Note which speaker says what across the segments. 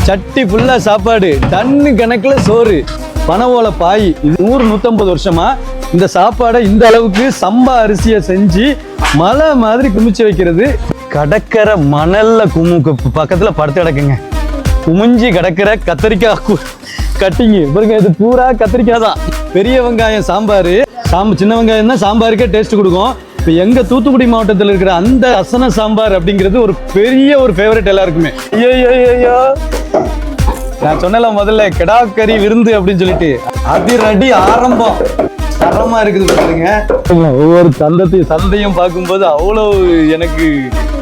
Speaker 1: சட்டி ஃபுல்லா சாப்பாடு, டன்னு கணக்கில் சோறு, பனவோல பாய். இது 100-150 வருஷமா இந்த சாப்பாடை இந்த அளவுக்கு சம்பா அரிசியை செஞ்சு மலை மாதிரி குமிச்சு வைக்கிறது. கடற்கரை மணல்ல பக்கத்துல படுத்து கிடக்குங்க. குமிஞ்சி கிடக்கிற கத்திரிக்காய் கட்டிங்க பாருங்க, இது பூரா கத்திரிக்காய் தான். பெரிய வெங்காயம் சாம்பார், சின்ன வெங்காயம் தான் சாம்பாருக்கே டேஸ்ட் கொடுக்கும். இப்போ எங்க தூத்துக்குடி மாவட்டத்தில் இருக்கிற அந்த அசன சாம்பார் அப்படிங்கிறது ஒரு பெரிய ஒரு ஃபேவரட் எல்லாருக்குமே. ஐயோ நான் சொன்னல முதல்ல கெடாக்கறி விருந்து அப்படின்னு சொல்லிட்டு அதிரடி ஆரம்பம் தரமா இருக்குது பாருங்க. ஒவ்வொரு சந்தையும் பார்க்கும்போது அவ்வளவு எனக்கு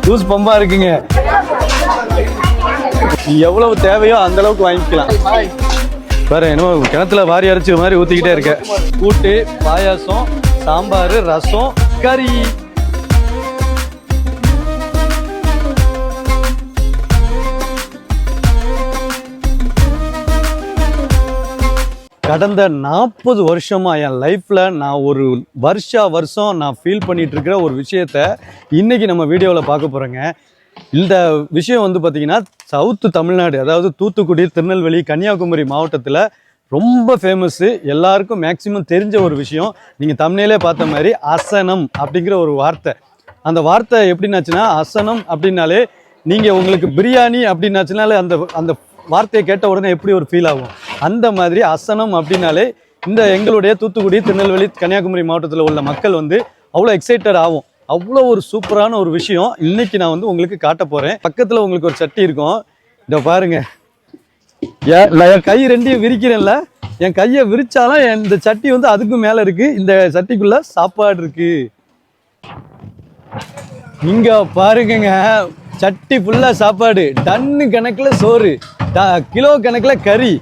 Speaker 1: ஜூஸ் பம்பா இருக்குங்க. எவ்வளவு தேவையோ அந்த அளவுக்கு வாங்கிக்கலாம். பாரு என்னமோ கிணத்துல வாரி அரைச்சி மாதிரி ஊத்திக்கிட்டே இருக்க. கூட்டு, பாயாசம், சாம்பார், ரசம், கறி. கடந்த 40 வருஷமா என் லைஃப்ல நான் ஒரு வருஷம் நான் ஃபீல் பண்ணிட்டு இருக்கிற ஒரு விஷயத்த இன்னைக்கு நம்ம வீடியோவில் பார்க்க போறோங்க. இந்த விஷயம் வந்து பார்த்தீங்கன்னா சவுத்து தமிழ்நாடு, அதாவது தூத்துக்குடி, திருநெல்வேலி, கன்னியாகுமரி மாவட்டத்தில் ரொம்ப ஃபேமஸ்ஸு, எல்லாருக்கும் மேக்சிமம் தெரிஞ்ச ஒரு விஷயம். நீங்கள் தமிழ்நிலே பார்த்த மாதிரி அசனம் அப்படிங்கிற ஒரு வார்த்தை. அந்த வார்த்தை எப்படின்னாச்சுன்னா, அசனம் அப்படின்னாலே நீங்கள் உங்களுக்கு பிரியாணி அப்படின்னாச்சுனாலே அந்த அந்த வார்த்தையை கேட்ட உடனே எப்படி ஒரு ஃபீல் ஆகும், அந்த மாதிரி அசனம் அப்படின்னாலே இந்த எங்களுடைய தூத்துக்குடி, திருநெல்வேலி, கன்னியாகுமரி மாவட்டத்தில் உள்ள மக்கள் வந்து அவ்வளோ எக்ஸைட்டட் ஆகும். அவ்வளோ ஒரு சூப்பரான ஒரு விஷயம் இன்னைக்கு நான் வந்து உங்களுக்கு காட்ட போகிறேன். பக்கத்தில் உங்களுக்கு ஒரு சட்டி இருக்கும், இதை பாருங்க. என் கை ரெண்டையும் விரிக்கிறேன்ல, என் கையை விரிச்சாலும் இந்த சட்டி வந்து அதுக்கு மேலே இருக்கு. இந்த சட்டிக்குள்ள சாப்பாடு இருக்கு. இங்க பாருங்க, சட்டி ஃபுல்லா சாப்பாடு, டன்னு கணக்கில் சோறு, கிலோ கணக்கில் கறி,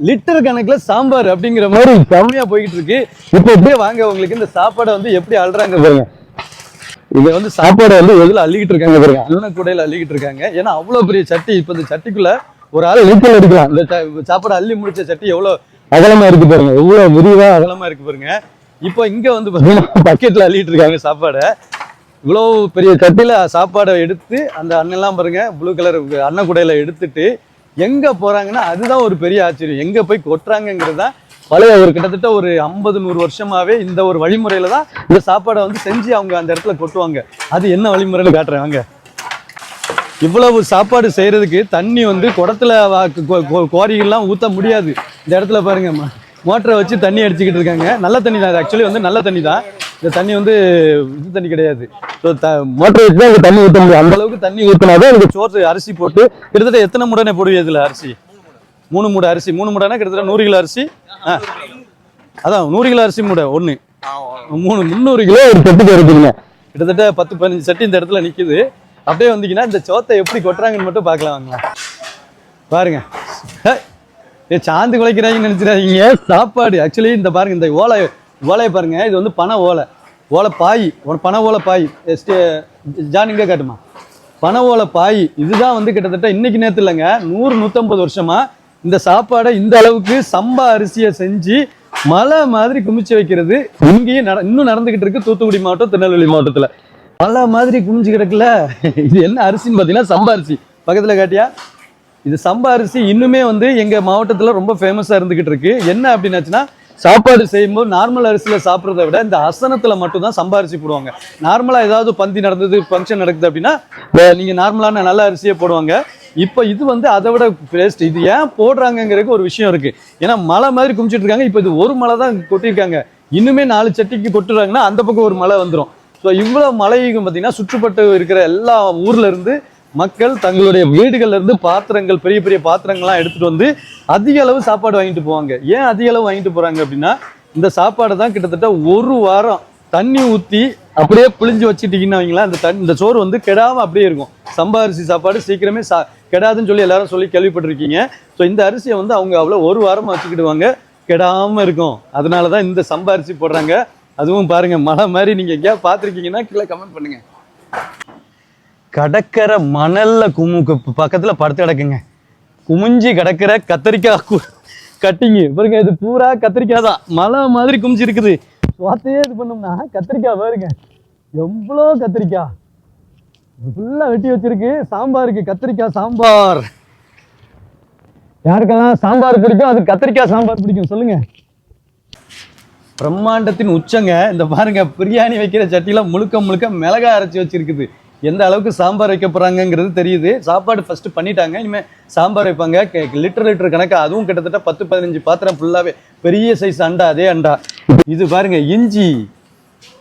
Speaker 1: லிட்டர் கணக்கில் சாம்பார் அப்படிங்கிற மாதிரி கம்மியா போய்கிட்டு இருக்கு. இப்போ எப்படியே வாங்க உங்களுக்கு இந்த சாப்பாடை வந்து எப்படி அள்ளுறாங்க பாருங்க. இங்க வந்து சாப்பாடை வந்து எதுல அள்ளிக்கிட்டு இருக்காங்க பாருங்க, அண்ணன் கூடையில அள்ளிக்கிட்டு இருக்காங்க. ஏன்னா அவ்வளோ பெரிய சட்டி. இப்போ இந்த சட்டிக்குள்ள ஒரு ஆள் நீச்சல் அடிக்கலாம். இந்த சாப்பாடு அள்ளி முடிச்ச சட்டி எவ்வளோ அகலமா இருக்கு பாருங்க, எவ்வளோ விரிவா அகலமா இருக்கு பாருங்க. இப்போ இங்க வந்து பாத்தீங்கன்னா பக்கெட்ல அள்ளிட்டு இருக்காங்க சாப்பாடை. இவ்வளோ பெரிய சட்டியில சாப்பாடை எடுத்து அந்த அண்ணெல்லாம் பாருங்க ப்ளூ கலர் அண்ணன் கூடையில எடுத்துட்டு எங்க போறாங்கன்னா அதுதான் ஒரு பெரிய ஆச்சரியம். எங்க போய் கொட்டுறாங்கிறது தான் பழைய ஒரு கிட்டத்தட்ட ஒரு 50-100 வருஷமாவே இந்த ஒரு வழிமுறையில தான் இந்த சாப்பாடை வந்து செஞ்சு அவங்க அந்த இடத்துல கொட்டுவாங்க. அது என்ன வழிமுறைன்னு காட்டுறேன் வாங்க. இவ்வளவு சாப்பாடு செய்யறதுக்கு தண்ணி வந்து குடத்துல கோரிகள்லாம் ஊற்ற முடியாது. இந்த இடத்துல பாருங்க மோட்டரை வச்சு தண்ணி அடிச்சுக்கிட்டு இருக்காங்க. நல்ல தண்ணி தான், இது ஆக்சுவலி வந்து நல்ல தண்ணி தான். இந்த தண்ணி வந்து இது தண்ணி கிடையாது. மோட்டரை வச்சு தான் தண்ணி ஊற்ற முடியும். அந்த அளவுக்கு தண்ணி ஊற்றினாதான் எனக்கு சோறு அரிசி போட்டு கிட்டத்தட்ட எத்தனை முடனே போடுவீங்க இதில் அரிசி? 3 மூடை அரிசி. 3 மூடைனா கிட்டத்தட்ட 100 கிலோ அரிசி. அதான் 100 கிலோ அரிசி மூடை ஒன்று 300 கிலோ ஒரு சட்டிக்கு இருக்குதுங்க. கிட்டத்தட்ட 10-15 சட்டி இந்த இடத்துல நிற்குது. அப்படியே வந்தீங்கன்னா இந்த சோத்தை எப்படி கொட்டுறாங்கன்னு மட்டும் பார்க்கலாம் வாங்களா. பாருங்க, சாந்து குலைக்கிறாங்கன்னு நினைச்சிடாதீங்க. சாப்பாடு ஆக்சுவலி இந்த பாருங்க, இந்த ஓலையை பாருங்க. இது வந்து பனை ஓலை பாய், பனை ஓலை பாய். ஜான் இங்கே காட்டுமா, பனை ஓலை பாய். இதுதான் வந்து கிட்டத்தட்ட இன்னைக்கு நேரத்தில் இல்லைங்க, 100-150 வருஷமா இந்த சாப்பாடை இந்த அளவுக்கு சம்பா அரிசியை செஞ்சு மலை மாதிரி குமிச்சு வைக்கிறது இங்கேயும் இன்னும் நடந்துகிட்டு இருக்கு. தூத்துக்குடி மாவட்டம், திருநெல்வேலி மாவட்டத்தில் மலை மாதிரி குமிச்சு கிடக்குல. இது என்ன அரிசின்னு பார்த்தீங்கன்னா சம்பா அரிசி. பக்கத்தில் காட்டியா, இது சம்பா அரிசி இன்னுமே வந்து எங்கள் மாவட்டத்தில் ரொம்ப ஃபேமஸாக இருந்துகிட்டு இருக்கு. என்ன அப்படின்னாச்சுன்னா, சாப்பாடு செய்யும்போது நார்மல் அரிசியில் சாப்பிட்றத விட இந்த அசனத்தில் மட்டும்தான் சம்பா அரிசி போடுவாங்க. நார்மலாக ஏதாவது பந்தி நடந்தது, ஃபங்க்ஷன் நடக்குது அப்படின்னா நீங்கள் நார்மலான நல்ல அரிசியே போடுவாங்க. இப்போ இது வந்து அதை விட டேஸ்ட். இது ஏன் போடுறாங்கங்கிறதுக்கு ஒரு விஷயம் இருக்குது. ஏன்னா மலை மாதிரி குமிச்சிட்டு இருக்காங்க. இப்போ இது ஒரு மலை தான் கொட்டியிருக்காங்க. இன்னுமே 4 சட்டிக்கு கொட்டுறாங்கன்னா அந்த பக்கம் ஒரு மலை வந்துடும். ஸோ இவ்வளோ மலைக்கும் பார்த்தீங்கன்னா சுற்றுப்பட்டு இருக்கிற எல்லா ஊர்ல இருந்து மக்கள் தங்களுடைய வீடுகள்ல இருந்து பாத்திரங்கள், பெரிய பெரிய பாத்திரங்கள்லாம் எடுத்துட்டு வந்து அதிக அளவு சாப்பாடு வாங்கிட்டு போவாங்க. ஏன் அதிக அளவு வாங்கிட்டு போறாங்க அப்படின்னா, இந்த சாப்பாடை தான் கிட்டத்தட்ட ஒரு வாரம் தண்ணி ஊற்றி அப்படியே பிழிஞ்சு வச்சுட்டீங்கன்னா வைங்களா, இந்த சோறு வந்து கெடாம அப்படியே இருக்கும். சம்பா அரிசி சாப்பாடு சீக்கிரமே கெடாதுன்னு சொல்லி எல்லாரும் சொல்லி கேள்விப்பட்டிருக்கீங்க. ஸோ இந்த அரிசியை வந்து அவங்க அவ்வளோ ஒரு வாரமா வச்சுக்கிடுவாங்க, கெடாம இருக்கும். அதனாலதான் இந்த சம்பா அரிசி போடுறாங்க. அதுவும் பாருங்க மலை மாதிரி. நீங்க எங்கேயாவது பார்த்துருக்கீங்கன்னா கீழே கமெண்ட் பண்ணுங்க. கடற்கரை மணல்ல பக்கத்துல படுத்து கிடக்குங்க. குமிஞ்சி கிடக்கிற கத்திரிக்காய் கட்டிங்க பாருங்க, இது பூரா கத்திரிக்காய் தான். மலை மாதிரி குமிஞ்சு இருக்குது. சுவாத்தையே இது பண்ணோம்னா கத்திரிக்காய் பாருங்க, எவ்வளோ யாருக்கெல்லாம் சாம்பார் பிடிக்கும், அது கத்திரிக்காய் சாம்பார் பிடிக்கும் சொல்லுங்க. பிரம்மாண்டத்தின் உச்சங்க. இந்த பாருங்க, பிரியாணி வைக்கிற சட்டியில முழுக்க முழுக்க மிளகாய் அரைச்சி வச்சிருக்குது. எந்த அளவுக்கு சாம்பார் வைக்க போறாங்கிறது தெரியுது. சாப்பாடு ஃபர்ஸ்ட் பண்ணிட்டாங்க, இனிமேல் சாம்பார் வைப்பாங்க. லிட்டர் கணக்கு, அதுவும் கிட்டத்தட்ட 10-15 பாத்திரம் ஃபுல்லாவே பெரிய சைஸ் அண்டா. அதே அண்டா இது பாருங்க. இஞ்சி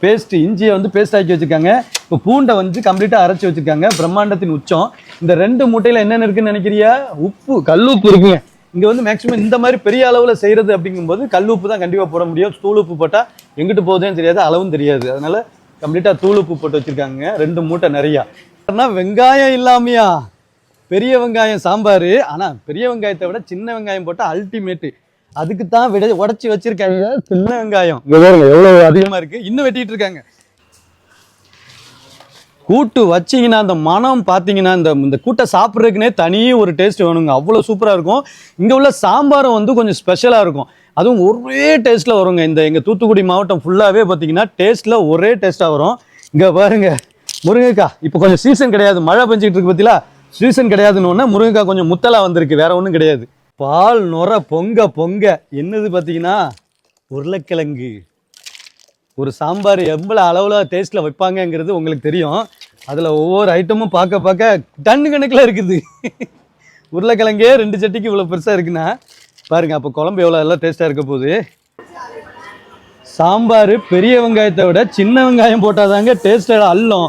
Speaker 1: பேஸ்ட், இஞ்சியை வந்து பேஸ்ட் ஆக்கி வச்சிருக்காங்க. இப்போ பூண்டை வந்து கம்ப்ளீட்டா அரைச்சி வச்சிருக்காங்க. பிரம்மாண்டத்தின் உச்சம். இந்த 2 மூட்டையில என்னென்ன இருக்குன்னு நினைக்கிறியா? உப்பு, கல் உப்பு இருக்குங்க. இங்க வந்து மேக்ஸிமம் இந்த மாதிரி பெரிய அளவுல செய்யறது அப்படிங்கும்போது கல் உப்பு தான் கண்டிப்பா போட முடியும். தூள் உப்பு போட்டா எங்கிட்டு போகுதுன்னு தெரியாது, அளவும் தெரியாது. அதனால கம்ப்ளீட்டா தூள் உப்பு போட்டு வச்சிருக்காங்க. 2 மூட்டை நிறையா. வெங்காயம் இல்லாமையா? பெரிய வெங்காயம் சாம்பார். ஆனா பெரிய வெங்காயத்தை விட சின்ன வெங்காயம் போட்டா அல்டிமேட்டு. அதுக்கு தான் உடச்சி வச்சிருக்காங்க சின்ன வெங்காயம். எவ்வளவு அதிகமா இருக்கு, இன்னும் வெட்டிட்டு இருக்காங்க. கூட்டு வச்சிங்கன்னா அந்த மனம் பார்த்தீங்கன்னா இந்த கூட்டை சாப்பிட்றதுக்குனே தனி ஒரு டேஸ்ட் வேணுங்க. அவ்வளோ சூப்பராக இருக்கும். இங்கே உள்ள சாம்பாரும் வந்து கொஞ்சம் ஸ்பெஷலாக இருக்கும். அதுவும் ஒரே டேஸ்ட்டில் வருங்க. எங்கள் தூத்துக்குடி மாவட்டம் ஃபுல்லாகவே பார்த்தீங்கன்னா டேஸ்ட்டில் ஒரே டேஸ்ட்டாக வரும். இங்கே பாருங்க, முருங்கைக்காய் இப்போ கொஞ்சம் சீசன் கிடையாது, மழை பெஞ்சிட்டு இருக்கு பார்த்தீங்களா, சீசன் கிடையாதுன்னு ஒன்று முருங்கைக்காய் கொஞ்சம் முத்தலாக வந்திருக்கு, வேற ஒன்றும் கிடையாது. பால் நுர பொங்க என்னது பார்த்தீங்கன்னா உருளைக்கிழங்கு. ஒரு சாம்பார் எவ்வளோ அளவில் டேஸ்ட்டில் வைப்பாங்கங்கிறது உங்களுக்கு தெரியும். அதில் ஒவ்வொரு ஐட்டமும் பார்க்க டன்னு கணக்கில் இருக்குது. உருளைக்கிழங்கே 2 சட்டிக்கு இவ்வளோ பெருசாக இருக்குன்னா பாருங்க, அப்போ குழம்பு எவ்வளோ எல்லாம் டேஸ்ட்டாக இருக்க போகுது. சாம்பார் பெரிய வெங்காயத்தை விட சின்ன வெங்காயம் போட்டால் தாங்க டேஸ்ட்டாக அல்லும்.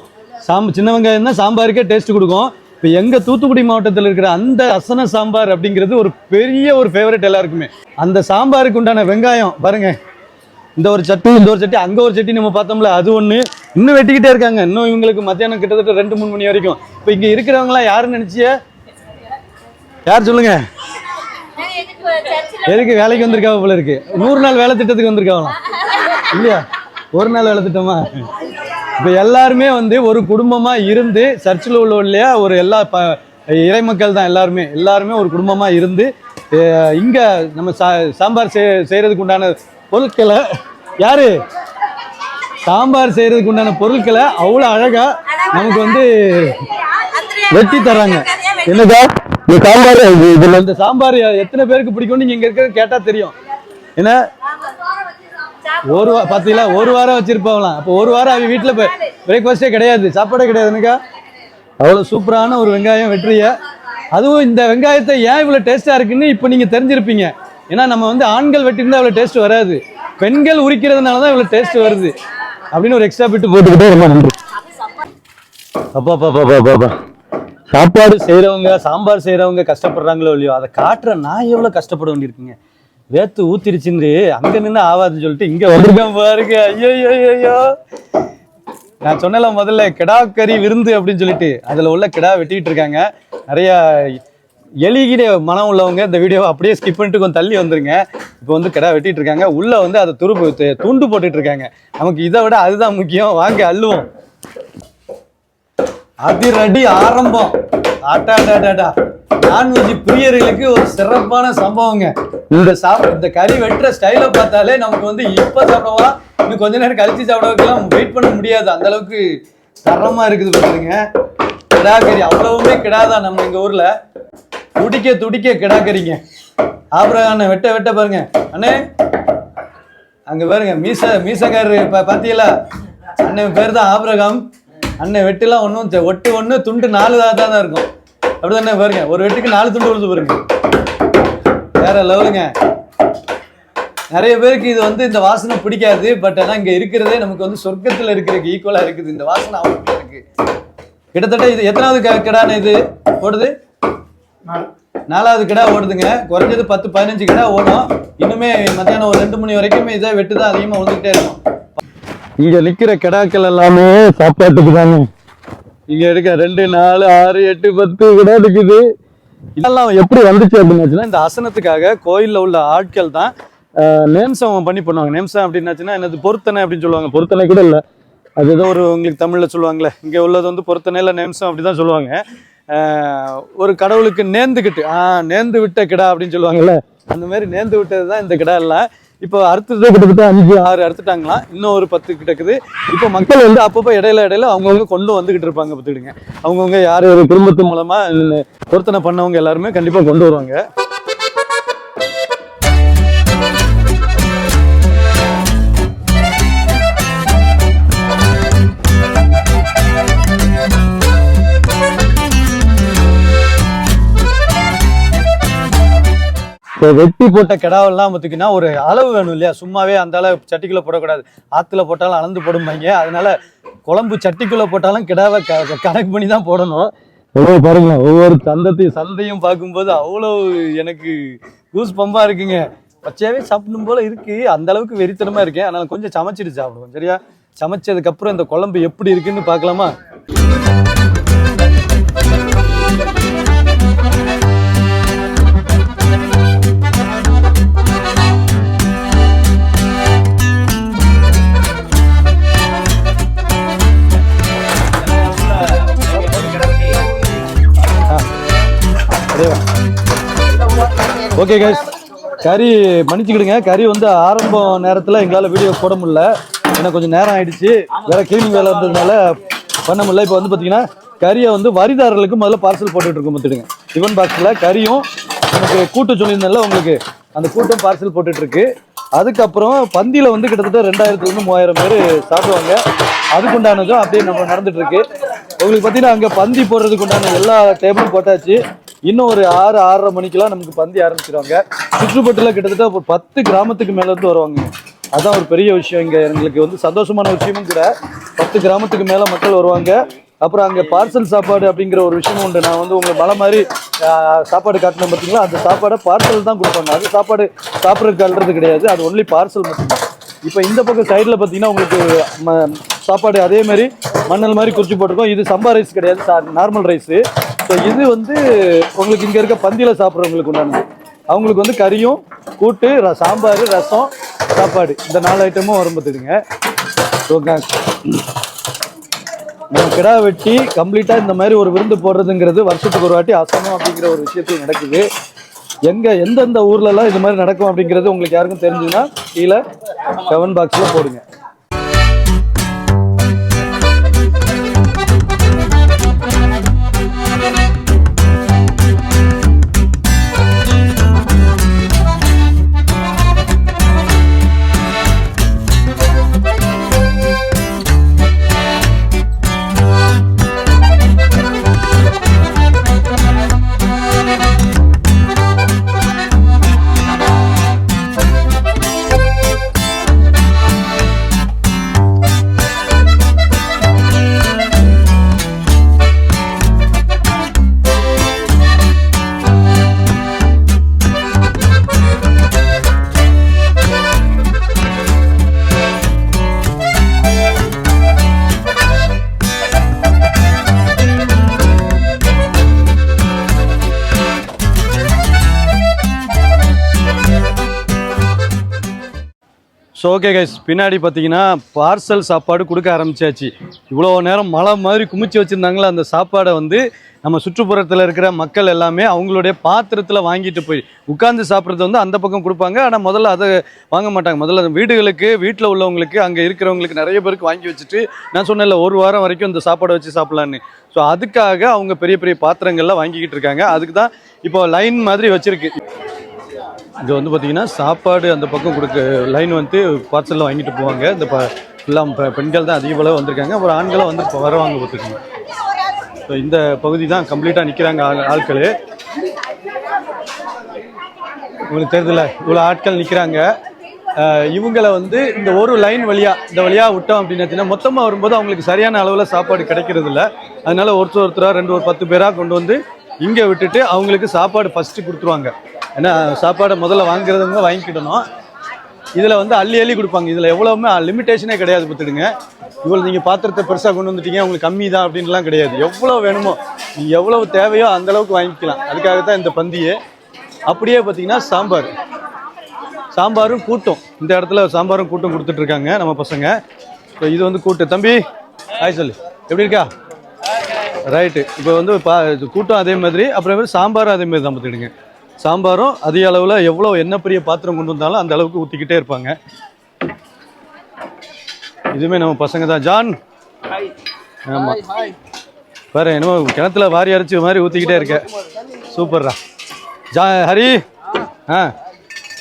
Speaker 1: சின்ன வெங்காயம் தான் சாம்பாருக்கே டேஸ்ட் கொடுக்கும். இப்போ எங்கள் தூத்துக்குடி மாவட்டத்தில் இருக்கிற அந்த அசன சாம்பார் அப்படிங்கிறது ஒரு பெரிய ஒரு ஃபேவரட் எல்லாருக்குமே. அந்த சாம்பாருக்கு உண்டான வெங்காயம் பாருங்க, இந்த ஒரு சட்டி அங்கே ஒரு சட்டி நம்ம பார்த்தோம்ல, அது ஒன்று இன்னும் வெட்டிக்கிட்டே இருக்காங்க. இன்னும் இவங்களுக்கு மத்தியானம் கிட்டத்தட்ட 2-3 மணி வரைக்கும். இப்போ இங்கே இருக்கிறவங்களாம் யாருன்னு நினச்சிய? யார் சொல்லுங்க? எதுக்கு வேலைக்கு வந்திருக்காவ போல இருக்கு? 100 நாள் வேலை திட்டத்துக்கு வந்திருக்காங்களாம் இல்லையா? 1 நாள் வேலை திட்டமா? இப்போ எல்லாருமே வந்து ஒரு குடும்பமாக இருந்து சர்ச்சில் உள்ள இல்லையா, ஒரு எல்லா இறை மக்கள் தான் எல்லாருமே ஒரு குடும்பமாக இருந்து இங்கே நம்ம சாம்பார் செய்கிறதுக்கு உண்டான பொருட்களை சாம்பார் செய்யறதுக்கு உண்டான பொருட்களை அவ்வளோ அழகா நமக்கு வந்து வெட்டி தர்றாங்க. என்னதா சாம்பார், இதுல இந்த சாம்பார் எத்தனை பேருக்கு பிடிக்கும் நீங்க இங்க இருக்க கேட்டா தெரியும். ஏன்னா பார்த்தீங்களா, 1 வாரம் வச்சிருப்பாங்களாம். அப்போ 1 வாரம் அவங்க வீட்டுல பிரேக்ஃபாஸ்டே கிடையாது, சாப்பாடே கிடையாதுனுக்கா. அவ்வளவு சூப்பரான ஒரு வெங்காயம் வெற்றிய. அதுவும் இந்த வெங்காயத்தை ஏன் இவ்வளவு டேஸ்டா இருக்குன்னு இப்ப நீங்க தெரிஞ்சிருப்பீங்க. ஏன்னா நம்ம வந்து ஆண்கள் வெட்டிருந்தா இவ்வளவு டேஸ்ட் வராது, பெண்கள் உரிக்கிறதுனாலதான் இவ்வளவு டேஸ்ட் வருது அப்படின்னு ஒரு எக்ஸ்ட்ரா பிட்டு போட்டுக்கிட்டே ரொம்ப நன்றி. அப்பா சாப்பாடு செய்யறவங்க, சாம்பார் செய்யறவங்க கஷ்டப்படுறாங்களோ இல்லையோ, அதை காட்டுற நான் எவ்வளவு கஷ்டப்பட வேண்டியிருக்குங்க. வேத்து ஊத்திருச்சுன்னு அங்க நின்று ஆவாதுன்னு சொல்லிட்டு இங்க வந்திருக்கேன் பாருங்க. ஐயோ, நான் சொன்னல முதல்ல கிடா கறி விருந்து அப்படின்னு சொல்லிட்டு அதுல உள்ள கிடா வெட்டிட்டு இருக்காங்க. நிறைய எலிகிட மனம் உள்ளவங்க இந்த வீடியோவை அப்படியே ஸ்கிப் பண்ணிட்டு கொஞ்சம் தள்ளி வந்துருங்க. இப்போ வந்து கிடா வெட்டிட்டு இருக்காங்க. உள்ள வந்து அதை துண்டு போட்டுட்டு இருக்காங்க. நமக்கு இதை விட அதுதான் முக்கியம். வாங்க அள்ளுவோம். அதிரடி ஆரம்பம். ஆட்டாடாடாடா, நான்வெஜ் பிரியர்களுக்கு ஒரு சிறப்பான சம்பவங்க. இந்த கறி வெட்டுற ஸ்டைலை பார்த்தாலே நமக்கு வந்து இப்ப சாப்பிடவா இன்னும் கொஞ்ச நேரம் கழிச்சு சாப்பிடலாம் வெயிட் பண்ண முடியாது, அந்த அளவுக்கு தரமா இருக்குது பாருங்க. கிடா கறி அவ்வளவுமே கிடாதான். நம்ம எங்க ஊர்ல துடிக்க கிடா கறிங்க. ஆபரகான வெட்ட பாருங்க அண்ணே, அங்க பாருங்க மீசக்காரரு பாத்தீங்களா, அண்ணன் பேர் தான் ஆபரகாம். அண்ணன் வெட்டுலாம் ஒண்ணு துண்டு 4 தான் இருக்கும். அப்படிதானே பாருங்க, ஒரு வெட்டுக்கு 4 துண்டு விழுது பாருங்க. வேற லெவலுங்க. நிறைய பேருக்கு இது வந்து இந்த வாசனை பிடிக்காது. பட் ஆனா இங்க இருக்கிறதே நமக்கு வந்து சொர்க்கத்துல இருக்கிறதுக்கு ஈக்குவலா இருக்குது. இந்த வாசனை அவங்களுக்கு இருக்கு. கிட்டத்தட்ட இது எத்தனாவது கிடான இது ஓடுது? 4வது கிடா ஓடுதுங்க. குறைஞ்சது 10-15 கிடா ஓடும். இன்னுமே மத்தியானம் ஒரு 2 மணி வரைக்கும் இதை வெட்டுதான் அதிகமா வந்துகிட்டே இருக்கும். இங்க நிக்கிற கிடாக்கள் எல்லாமே சாப்பாட்டுக்கு தாங்க. இங்க இருக்க 2, 4, 6, 8, 10 கிடா இருக்குது. இதெல்லாம் எப்படி வந்துச்சு அப்படின்னாச்சுன்னா, இந்த அசனத்துக்காக கோயில்ல உள்ள ஆட்கள் தான் நேம்சம் பண்ணுவாங்க. நேம்சம் அப்படின்னாச்சுன்னா என்னது, பொருத்தனை அப்படின்னு சொல்லுவாங்க. பொருத்தனை கூட இல்லை, அது ஏதோ ஒரு உங்களுக்கு தமிழ்ல சொல்லுவாங்களே, இங்க உள்ளது வந்து பொருத்தனை இல்லை நேம்சம் அப்படிதான் சொல்லுவாங்க. ஒரு கடவுளுக்கு நேர்ந்து விட்ட கிடா அப்படின்னு சொல்லுவாங்கல்ல, அந்த மாதிரி நேர்ந்து விட்டது தான் இந்த கிடா எல்லாம். இப்போ அறுத்துட்டு கிட்டத்தட்ட 5-6 அறுத்துட்டாங்களாம். இன்னும் ஒரு 10 கிடக்குது. இப்போ மக்கள் வந்து அப்பப்போ இடையில அவங்கவுங்க கொண்டு வந்துகிட்டு இருப்பாங்க. பார்த்துக்கிடுங்க, அவங்கவுங்க யார் ஒரு குடும்பத்து மூலமா பொருத்தனை பண்ணவங்க எல்லாருமே கண்டிப்பா கொண்டு வருவாங்க. இப்போ வெட்டி போட்ட கிடாவெல்லாம் பார்த்திங்கன்னா ஒரு அளவு வேணும் இல்லையா, சும்மாவே அந்த அளவு சட்டிக்குள்ளே போடக்கூடாது, ஆற்றுல போட்டாலும் அளந்து போடும்பாங்க. அதனால குழம்பு சட்டிக்குள்ளே போட்டாலும் கிடாவை கணக்கு பண்ணி தான் போடணும். பாருங்க, ஒவ்வொரு சந்தையும் பார்க்கும்போது அவ்வளோ எனக்கு கூஸ் பம்பா இருக்குங்க. பச்சையாவே சாப்பிடணும் போல இருக்கு, அந்த அளவுக்கு வெறித்தனமா இருக்கேன். அதனால கொஞ்சம் சமைச்சிட்டு சாப்பிடுவோம் சரியா. சமைச்சதுக்கு அப்புறம் இந்த குழம்பு எப்படி இருக்குன்னு பார்க்கலாமா. ஓகே கைஸ், கறி மன்னிச்சுக்கிடுங்க, கறி வந்து ஆரம்ப நேரத்தில் எங்களால் வீடியோ போட முடியல, ஏன்னா கொஞ்சம் நேரம் ஆயிடுச்சு, வேற கிளீனிங் வேலை இருந்ததுனால பண்ண முடியல. இப்போ வந்து பார்த்தீங்கன்னா கறியை வந்து வரிதாரர்களுக்கு முதல்ல பார்சல் போட்டுட்டு இருக்கோம் பார்த்துடுங்க. டிஃபன் பாக்ஸில் கறியும் எனக்கு கூட்டம் சொல்லியிருந்தேன்ல உங்களுக்கு, அந்த கூட்டம் பார்சல் போட்டுட்டு இருக்கு. அதுக்கப்புறம் பந்தியில் வந்து கிட்டத்தட்ட 2000 to 3000 பேர் சாப்பிடுவாங்க. அதுக்குண்டானதும் அப்படியே நம்ம நடந்துட்டு இருக்கு. உங்களுக்கு பார்த்தீங்கன்னா அங்கே பந்தி போடுறதுக்கு உண்டான எல்லா டேபிளும் போட்டாச்சு. இன்னும் ஒரு 6-6:30 மணிக்கெல்லாம் நமக்கு பந்தி ஆரம்பிச்சிருவாங்க. சுற்றுப்பட்டில் கிட்டத்தட்ட ஒரு 10 கிராமத்துக்கு மேலேருந்து வருவாங்க. அதுதான் ஒரு பெரிய விஷயம். இங்கே எங்களுக்கு வந்து சந்தோஷமான விஷயமும் கூட. 10 கிராமத்துக்கு மேலே மக்கள் வருவாங்க. அப்புறம் அங்கே பார்சல் சாப்பாடு அப்படிங்கிற ஒரு விஷயமும் உண்டு. நான் வந்து உங்களுக்கு மலை மாதிரி சாப்பாடு காட்டினேன் பார்த்தீங்களா, அந்த சாப்பாடை பார்சல் தான் கொடுப்பாங்க. அது சாப்பாடு சாப்பிட்றதுக்கு அல்றது கிடையாது, அது ஒன்லி பார்சல் மட்டும்தான். இப்போ இந்த பக்கம் சைடில் பார்த்தீங்கன்னா உங்களுக்கு சாப்பாடு அதே மாதிரி மண்ணல் மாதிரி குறிச்சு போட்டிருக்கோம். இது சம்பா ரைஸ் கிடையாது, நார்மல் ரைஸு. ஸோ இது வந்து உங்களுக்கு இங்கே இருக்க பந்தியில் சாப்பிட்றவங்களுக்கு உண்டானது. அவங்களுக்கு வந்து கறியும் கூட்டு சாம்பார் ரசம் சாப்பாடு இந்த 4 ஐட்டமும் வரும் பார்த்துடுங்க. நம்ம கிடா வெட்டி கம்ப்ளீட்டாக இந்த மாதிரி ஒரு விருந்து போடுறதுங்கிறது வருஷத்துக்கு ஒரு வாட்டி அசனம் அப்படிங்கிற ஒரு விஷயத்தில் நடக்குது. எந்தெந்த ஊர்லலாம் இது மாதிரி நடக்கும் அப்படிங்கிறது உங்களுக்கு யாருக்கும் தெரிஞ்சுன்னா கீழே கமெண்ட் பாக்ஸில் போடுங்க. ஸோ ஓகே கைஸ், பின்னாடி பார்த்தீங்கன்னா பார்சல் சாப்பாடு கொடுக்க ஆரம்பிச்சாச்சு. இவ்வளோ நேரம் மழை மாதிரி குமிச்சு வச்சுருந்தாங்களே, அந்த சாப்பாடை வந்து நம்ம சுற்றுப்புறத்தில் இருக்கிற மக்கள் எல்லாமே அவங்களுடைய பாத்திரத்தில் வாங்கிட்டு போய் உட்காந்து சாப்பிட்றது வந்து அந்த பக்கம் கொடுப்பாங்க. ஆனால் முதல்ல அதை வாங்க மாட்டாங்க. முதல்ல வீட்டில் உள்ளவங்களுக்கு அங்கே இருக்கிறவங்களுக்கு நிறைய பேருக்கு வாங்கி வச்சுட்டு, நான் சொன்னேன்ல 1 வாரம் வரைக்கும் இந்த சாப்பாடை வச்சு சாப்பிட்லான்னு. ஸோ அதுக்காக அவங்க பெரிய பெரிய பாத்திரங்கள்லாம் வாங்கிக்கிட்டு இருக்காங்க. அதுக்கு தான் இப்போ லைன் மாதிரி வச்சுருக்கு. இது வந்து பார்த்தீங்கன்னா சாப்பாடு அந்த பக்கம் கொடுக்க லைன் வந்து பார்சலில் வாங்கிட்டு போவாங்க. இந்த ஃபுல்லாக பெண்கள் தான் அதிக அளவு வந்திருக்காங்க, அப்புறம் ஆண்களும் வந்து இப்போ வரவாங்க பார்த்துக்கோங்க. ஸோ இந்த பகுதி தான் கம்ப்ளீட்டாக நிற்கிறாங்க ஆட்கள். உங்களுக்கு தெரியுதுல, இவ்வளோ ஆட்கள் நிற்கிறாங்க. இவங்களை வந்து இந்த ஒரு லைன் இந்த வழியாக விட்டோம் அப்படின்னா மொத்தமாக வரும்போது அவங்களுக்கு சரியான அளவில் சாப்பாடு கிடைக்கிறது இல்லை. அதனால ஒருத்தராக 10 பேராக கொண்டு வந்து இங்கே விட்டுட்டு அவங்களுக்கு சாப்பாடு ஃபஸ்ட்டு கொடுத்துருவாங்க. ஏன்னா சாப்பாடை முதல்ல வாங்குறவங்க வாங்கிக்கிடணும். இதில் வந்து அள்ளி கொடுப்பாங்க. இதில் எவ்வளவுமே லிமிட்டேஷனே கிடையாது பார்த்துடுங்க. இவ்வளோ நீங்கள் பாத்திரத்தை பெருசாக கொண்டு வந்துட்டீங்க, உங்களுக்கு கம்மி தான் அப்படின்லாம் கிடையாது. எவ்வளோ வேணுமோ, எவ்வளவு தேவையோ அந்தளவுக்கு வாங்கிக்கலாம். அதுக்காக தான் இந்த பந்தியே. அப்படியே பார்த்தீங்கன்னா சாம்பாரும் கூட்டம், இந்த இடத்துல சாம்பாரும் கூட்டம் கொடுத்துட்ருக்காங்க நம்ம பசங்க. ஸோ இது வந்து கூட்டு. தம்பி ஆய் சொல்லு, எப்படி இருக்கா? ரைட்டு. இப்போ வந்து கூட்டம் அதே மாதிரி, அப்புறம் சாம்பாரும் அதே மாதிரி தான் பார்த்துடுங்க. சாம்பாரும் அதிக அளவில் எவ்வளோ என்ன பெரிய பாத்திரம் கொண்டு வந்தாலும் அந்த அளவுக்கு ஊற்றிக்கிட்டே இருப்பாங்க. இதுவுமே நம்ம பசங்க தான். ஜான், ஆமாம் பாரு, என்னமோ கிணத்துல வாரி அரைச்சி மாதிரி ஊற்றிக்கிட்டே இருக்க. சூப்பர்ரா ஹரி.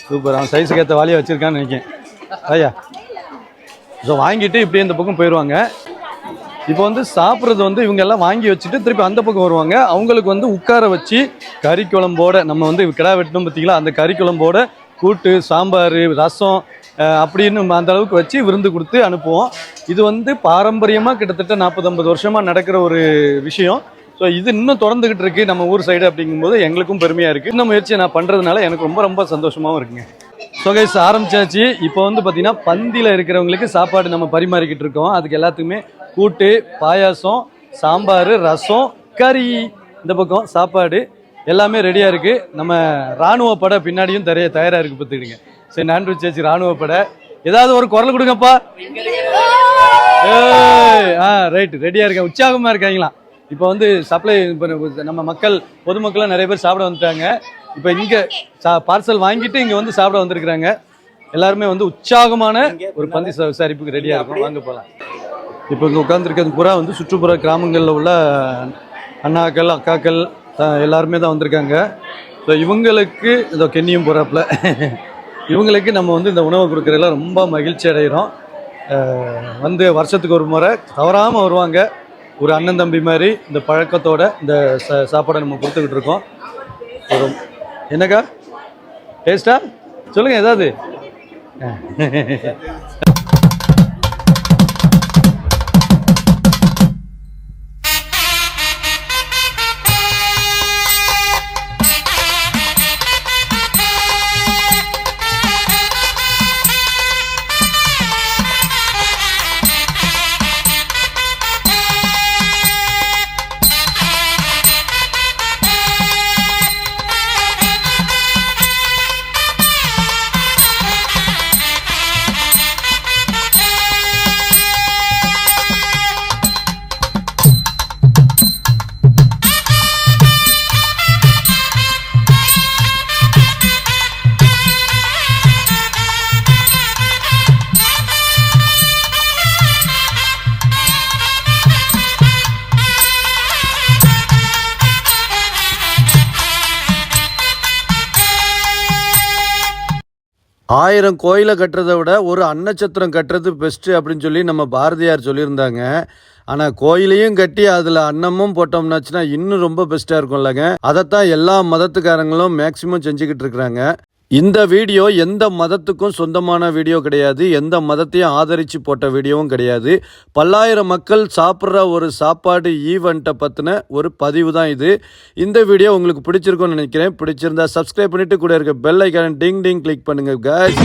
Speaker 1: சூப்பர். அவன் சைஸுக்கு ஏற்ற வாலியை வச்சுருக்கான்னு நினைக்கிறேன். ஐயா ஸோ வாங்கிட்டு இப்படியே இந்த பக்கம் போயிடுவாங்க. இப்போ வந்து சாப்பிட்றது வந்து இவங்க எல்லாம் வாங்கி வச்சுட்டு திருப்பி அந்த பக்கம் வருவாங்க. அவங்களுக்கு வந்து உட்கார வச்சு கறி குழம்போட நம்ம வந்து கிடா வெட்டணும் பார்த்தீங்களா, அந்த கறி குழம்போட கூட்டு, சாம்பார், ரசம் அப்படின்னு அந்த அளவுக்கு வச்சு விருந்து கொடுத்து அனுப்புவோம். இது வந்து பாரம்பரியமாக கிட்டத்தட்ட 40-50 வருஷமாக நடக்கிற ஒரு விஷயம். ஸோ இது இன்னும் தொடர்ந்துகிட்டு இருக்கு நம்ம ஊர் சைடு. அப்படிங்கும்போது எங்களுக்கும் பெருமையாக இருக்குது. இந்த முயற்சியை நான் பண்ணுறதுனால எனக்கு ரொம்ப ரொம்ப சந்தோஷமாகவும் இருக்குங்க. ஸோ கைஸ், ஆரம்பிச்சாச்சு. இப்போ வந்து பார்த்தீங்கன்னா பந்தியில் இருக்கிறவங்களுக்கு சாப்பாடு நம்ம பரிமாறிக்கிட்டு இருக்கோம். அதுக்கு எல்லாத்துக்குமே கூட்டு, பாயாசம், சாம்பார், ரசம், கறி, இந்த பக்கம் சாப்பாடு எல்லாமே ரெடியாக இருக்குது. நம்ம ராணுவ படை பின்னாடியும் தயாராக இருக்குது பார்த்துக்கிடுங்க. சரி, நான் வச்சாச்சு ராணுவ படை. ஏதாவது ஒரு குரல் கொடுங்கப்பா. ரைட், ரெடியாக இருக்கேன், உற்சாகமாக இருக்காங்களா. இப்போ வந்து சப்ளை, இப்போ நம்ம மக்கள் பொதுமக்கள்லாம் நிறைய பேர் சாப்பிட வந்துட்டாங்க. இப்போ இங்கே பார்சல் வாங்கிட்டு இங்கே வந்து சாப்பிட வந்திருக்கிறாங்க. எல்லாருமே வந்து உற்சாகமான ஒரு பந்தி விசாரிப்புக்கு ரெடியாக இருக்கும். வாங்க போகலாம். இப்போ இங்கே உட்காந்துருக்கிறது பூரா வந்து சுற்றுப்புற கிராமங்களில் உள்ள அண்ணாக்கள், அக்காக்கள் எல்லாருமே தான் வந்திருக்காங்க. ஸோ இவங்களுக்கு இதோ கென்னியும் போகிறாப்புல இவங்களுக்கு நம்ம வந்து இந்த உணவை கொடுக்குறதுல ரொம்ப மகிழ்ச்சி அடைகிறோம். வந்து வருஷத்துக்கு ஒரு முறை தவறாமல் வருவாங்க. ஒரு அண்ணன் தம்பி மாதிரி இந்த பழக்கத்தோட இந்த சாப்பாடை நம்ம கொடுத்துக்கிட்டு இருக்கோம். என்னக்கா டேஸ்டா சொல்லுங்க ஏதாவது. ஆயிரம் கோயிலை கட்டுறதை விட ஒரு அன்னச்சத்திரம் கட்டுறது பெஸ்ட்டு அப்படின்னு சொல்லி நம்ம பாரதியார் சொல்லியிருந்தாங்க. ஆனால் கோயிலையும் கட்டி அதில் அன்னமும் போட்டோம்னாச்சுன்னா இன்னும் ரொம்ப பெஸ்ட்டாக இருக்கும்லங்க. அதைத்தான் எல்லா மதத்துக்காரங்களும் மேக்சிமம் செஞ்சுக்கிட்டு இருக்கிறாங்க. இந்த வீடியோ எந்த மதத்துக்கும் சொந்தமான வீடியோ கிடையாது. எந்த மதத்தையும் ஆதரித்து போட்ட வீடியோவும் கிடையாது. பல்லாயிரம் மக்கள் சாப்பிட்ற ஒரு சாப்பாடு ஈவெண்ட்டை பற்றின ஒரு பதிவு தான் இது. இந்த வீடியோ உங்களுக்கு பிடிச்சிருக்கும்னு நினைக்கிறேன். பிடிச்சிருந்தா சப்ஸ்கிரைப் பண்ணிவிட்டு கூட இருக்க பெல் ஐக்கான டிங் டிங் கிளிக் பண்ணுங்கள் guys.